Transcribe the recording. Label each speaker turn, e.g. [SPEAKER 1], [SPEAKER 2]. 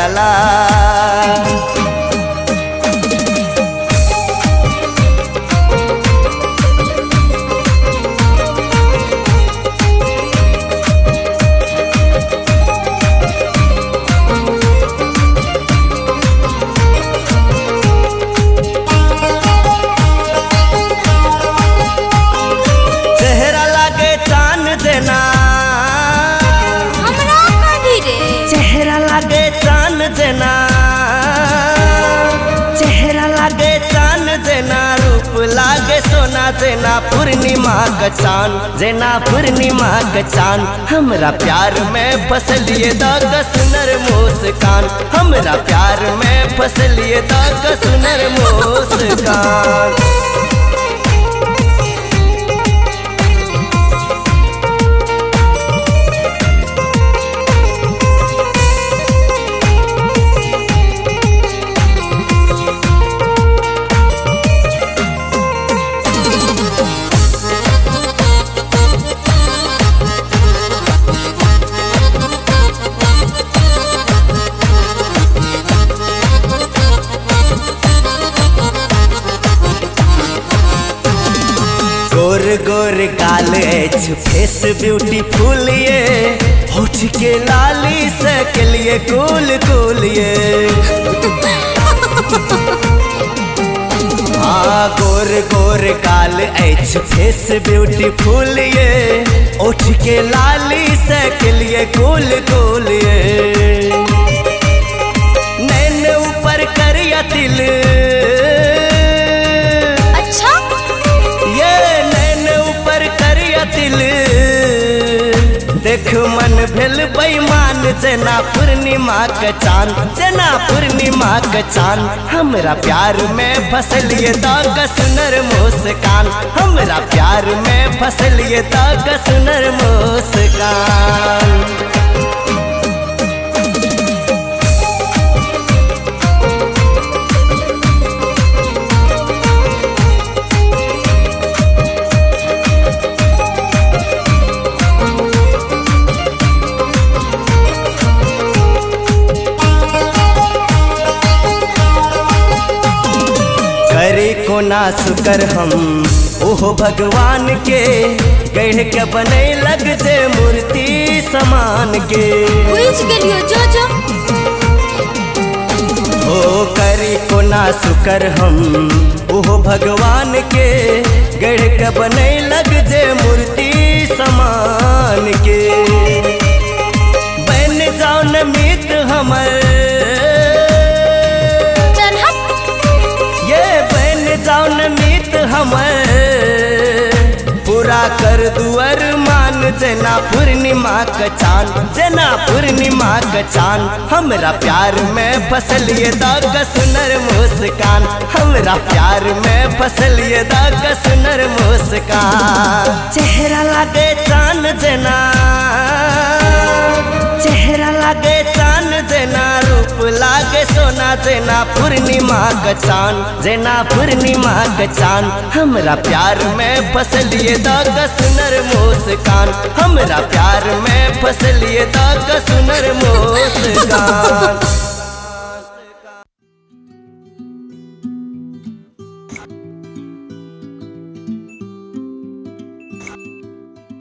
[SPEAKER 1] जाला। चेहरा लागे चांद जना,
[SPEAKER 2] हमरा कही रे
[SPEAKER 1] चेहरा लागे चांद जना, चेहरा लागे चांद जना, रूप लागे सोना जना, पूर्णिमा का चांद जना, पूर्णिमा का चांद। हमरा प्यार में फसलिए दाग सुनर मुस्कान, हमरा प्यार में फसलिए दाग सुनर मुस्कान। गोर गोर गाल फेस ब्यूटीफुल ये, होठ के लाली से के लिए कूल कूल ये। हाँ गोर गोर गाल फेस ब्यूटीफुल ये, होठ के लाली से के लिए कूल कूल ये। नैन ऊपर करिया तिल, देख मन भेल बेईमान जना, पूर्णिमा का चांद जना, पूर्णिमा का चांद। हमरा प्यार में फसलिए दाग सुनर मुस्कान, हमरा प्यार में फसलिए दाग सुनर मुस्कान। करे को ना शुकर हम ओहो भगवान के, गढ़ के बने लग जे मूर्ति समान के।
[SPEAKER 2] बुझ गेलियो जो जो
[SPEAKER 1] ओ करे को ना शुकर हम ओहो भगवान के, गढ़ के बने लग जे मूर्ति समान के। बन जाओ न मीत हमर, जाओ न मीत हमर, पूरा कर दुअर मान जना, पूर्णिमा का चांद जना, पूर्णिमा का चांद। हमरा प्यार में फसलिए दाग सुनर मुस्कान, हमरा प्यार में फसलिए दाग सुनर मुस्कान। चेहरा लागे चांद जना, चेहरा लागे चांद जना, रूप लागे सोना जना, पूर्णिमा का चांद जना, पूर्णिमा का चांद। हमरा प्यार में फसलिए दाग सुनर मुस्कान, हमरा प्यार में फसलिए दाग सुनर मुस्कान।